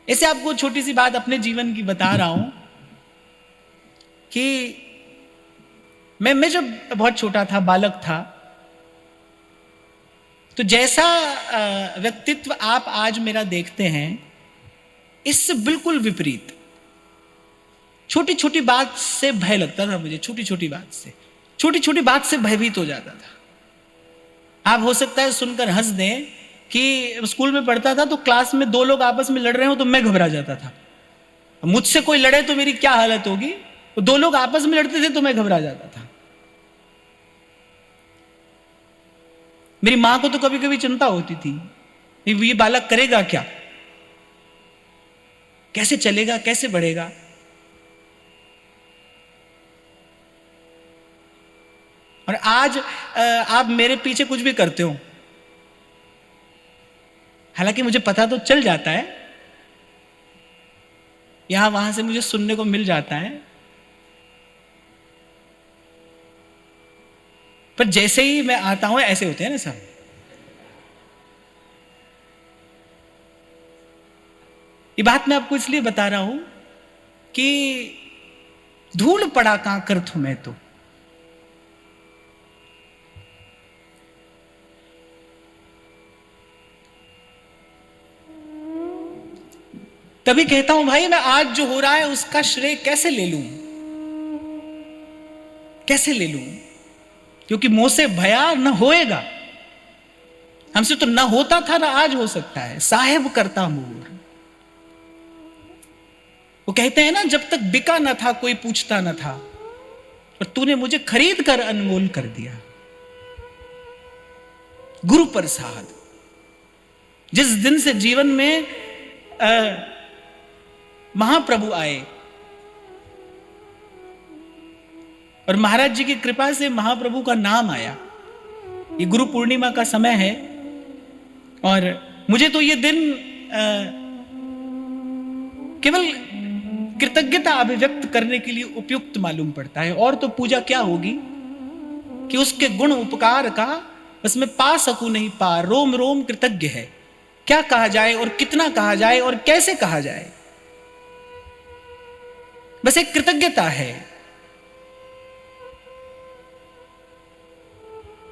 ऐसे आपको छोटी सी बात अपने जीवन की बता रहा हूं कि मैं जब बहुत छोटा था, बालक था, तो जैसा व्यक्तित्व आप आज मेरा देखते हैं, इससे बिल्कुल विपरीत। छोटी छोटी बात से भय लगता था मुझे, छोटी छोटी बात से भयभीत हो जाता था। आप हो सकता है सुनकर हंस दें कि स्कूल में पढ़ता था तो क्लास में दो लोग आपस में लड़ रहे हो तो मैं घबरा जाता था। मुझसे कोई लड़े तो मेरी क्या हालत होगी, तो दो लोग आपस में लड़ते थे तो मैं घबरा जाता था। मेरी मां को तो कभी कभी चिंता होती थी, ये बालक करेगा क्या, कैसे चलेगा, कैसे बढ़ेगा। और आज आप मेरे पीछे कुछ भी करते हो, हालांकि मुझे पता तो चल जाता है, यहां वहां से मुझे सुनने को मिल जाता है, पर जैसे ही मैं आता हूं ऐसे होते हैं ना सब। ये बात मैं आपको इसलिए बता रहा हूं कि धूल पड़ा कांकर तुम्हें तो, तभी कहता हूं भाई मैं आज जो हो रहा है उसका श्रेय कैसे ले लूं, कैसे ले लूं, क्योंकि मुंह से भया न होएगा। हमसे तो न होता था ना आज हो सकता है, साहेब करता मोर। वो कहते हैं ना, जब तक बिका न था कोई पूछता न था, पर तूने मुझे खरीद कर अनमोल कर दिया। गुरु प्रसाद। जिस दिन से जीवन में महाप्रभु आए और महाराज जी की कृपा से महाप्रभु का नाम आया, ये गुरु पूर्णिमा का समय है, और मुझे तो ये दिन केवल कृतज्ञता अभिव्यक्त करने के लिए उपयुक्त मालूम पड़ता है। और तो पूजा क्या होगी कि उसके गुण उपकार का बस मैं पा सकूं नहीं पार, रोम रोम कृतज्ञ है। क्या कहा जाए और कितना कहा जाए और कैसे कहा जाए, बस एक कृतज्ञता है।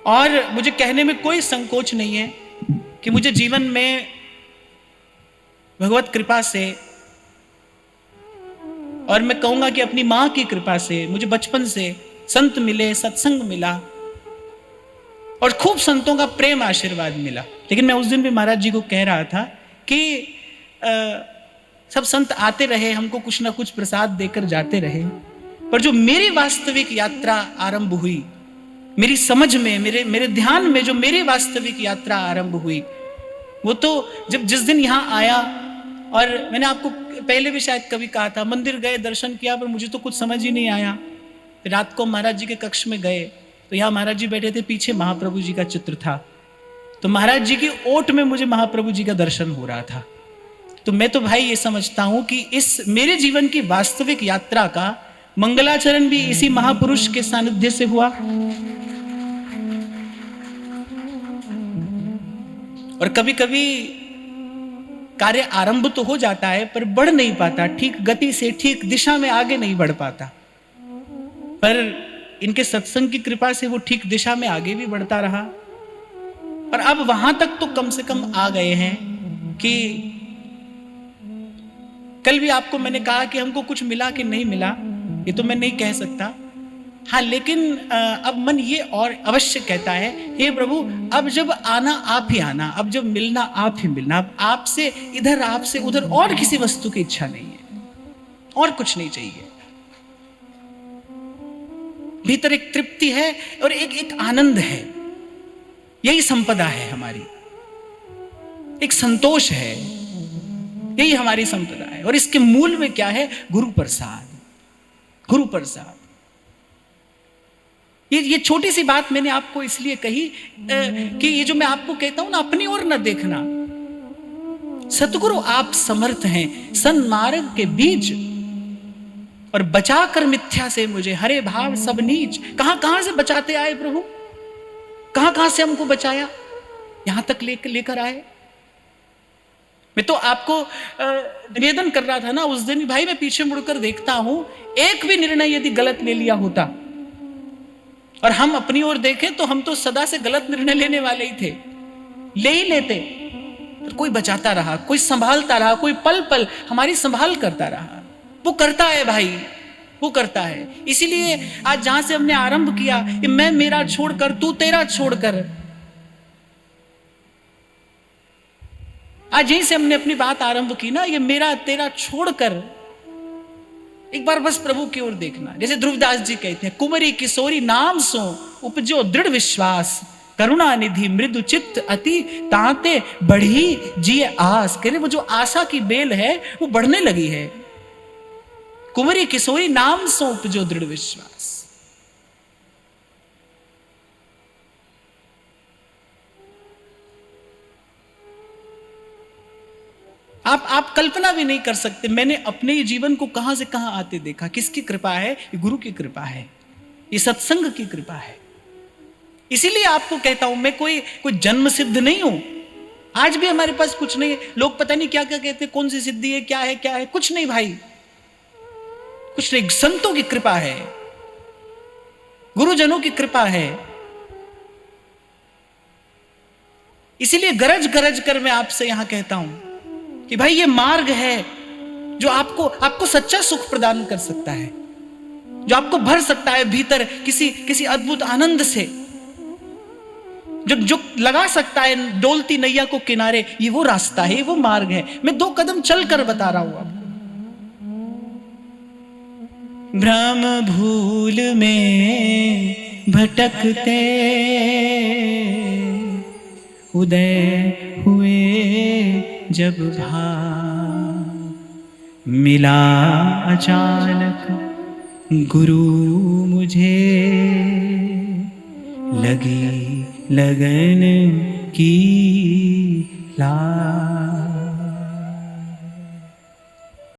और मुझे कहने में कोई संकोच नहीं है कि मुझे जीवन में भगवत कृपा से, और मैं कहूंगा कि अपनी मां की कृपा से, मुझे बचपन से संत मिले, सत्संग मिला और खूब संतों का प्रेम आशीर्वाद मिला। लेकिन मैं उस दिन भी महाराज जी को कह रहा था कि सब संत आते रहे, हमको कुछ ना कुछ प्रसाद देकर जाते रहे, पर जो मेरी वास्तविक यात्रा आरंभ हुई, मेरी समझ में, मेरे ध्यान में जो मेरी वास्तविक यात्रा आरंभ हुई, वो तो जब जिस दिन यहां आया, और मैंने आपको पहले भी शायद कभी कहा था, मंदिर गए, दर्शन किया, पर मुझे तो कुछ समझ ही नहीं आया। रात को महाराज जी के कक्ष में गए तो यहाँ महाराज जी बैठे थे, पीछे महाप्रभु जी का चित्र था, तो महाराज जी की ओट में मुझे महाप्रभु जी का दर्शन हो रहा था। तो मैं तो भाई ये समझता हूं कि इस मेरे जीवन की वास्तविक यात्रा का मंगलाचरण भी इसी महापुरुष के सानिध्य से हुआ। और कभी कभी कार्य आरंभ तो हो जाता है पर बढ़ नहीं पाता, ठीक गति से, ठीक दिशा में आगे नहीं बढ़ पाता, पर इनके सत्संग की कृपा से वो ठीक दिशा में आगे भी बढ़ता रहा। और अब वहां तक तो कम से कम आ गए हैं कि कल भी आपको मैंने कहा कि हमको कुछ मिला कि नहीं मिला, ये तो मैं नहीं कह सकता। हाँ, लेकिन अब मन ये और अवश्य कहता है, हे प्रभु अब जब आना आप ही आना, अब जब मिलना आप ही मिलना, अब आपसे इधर आपसे उधर और किसी वस्तु की इच्छा नहीं है, और कुछ नहीं चाहिए। भीतर एक तृप्ति है और एक आनंद है, यही संपदा है हमारी, एक संतोष है, यही हमारी संपदा है। और इसके मूल में क्या है? गुरु प्रसाद, गुरु प्रसाद। ये छोटी सी बात मैंने आपको इसलिए कही कि ये जो मैं आपको कहता हूं ना, अपनी ओर न देखना, सतगुरु आप समर्थ हैं सन्मार्ग के बीच, और बचा कर मिथ्या से मुझे हरे भाव सब नीच। कहां कहां से बचाते आए प्रभु, कहां कहां से हमको बचाया, यहां तक लेकर आए। मैं तो आपको निवेदन कर रहा था ना उस दिन, भाई मैं पीछे मुड़कर देखता हूं, एक भी निर्णय यदि गलत ले लिया होता, और हम अपनी ओर देखें तो हम तो सदा से गलत निर्णय लेने वाले ही थे, ले ही लेते, पर कोई बचाता रहा, कोई संभालता रहा, कोई पल पल हमारी संभाल करता रहा। वो करता है भाई, वो करता है। इसीलिए आज जहां से हमने आरंभ किया कि मैं मेरा छोड़कर तू तेरा छोड़कर, आज यहीं से हमने अपनी बात आरंभ की ना, ये मेरा तेरा छोड़कर एक बार बस प्रभु की ओर देखना। जैसे ध्रुवदास जी कहते हैं, कुमरी किशोरी नाम सो उपजो दृढ़ विश्वास, करुणा निधि मृदु चित्त अति ताते बढ़ी जिए आस। कह रहे वो जो आशा की बेल है वो बढ़ने लगी है। कुमरी किशोरी नाम सो उपजो दृढ़ विश्वास। आप कल्पना भी नहीं कर सकते, मैंने अपने ही जीवन को कहां से कहां आते देखा। किसकी कृपा है? ये गुरु की कृपा है, ये सत्संग की कृपा है। इसीलिए आपको कहता हूं, मैं कोई जन्म सिद्ध नहीं हूं। आज भी हमारे पास कुछ नहीं है। लोग पता नहीं क्या क्या कहते, कौन सी सिद्धि है, क्या है, कुछ नहीं भाई, कुछ नहीं। संतों की कृपा है, गुरुजनों की कृपा है। इसीलिए गरज गरज कर मैं आपसे यहां कहता हूं कि भाई ये मार्ग है जो आपको सच्चा सुख प्रदान कर सकता है, जो आपको भर सकता है भीतर किसी अद्भुत आनंद से, जो लगा सकता है डोलती नैया को किनारे। ये वो रास्ता है, ये वो मार्ग है। मैं 2 कदम चलकर बता रहा हूं आपको। भ्रम भूल में भटकते उदय हुए जब भाग, मिला अचानक गुरु मुझे, लगी लगन की ला।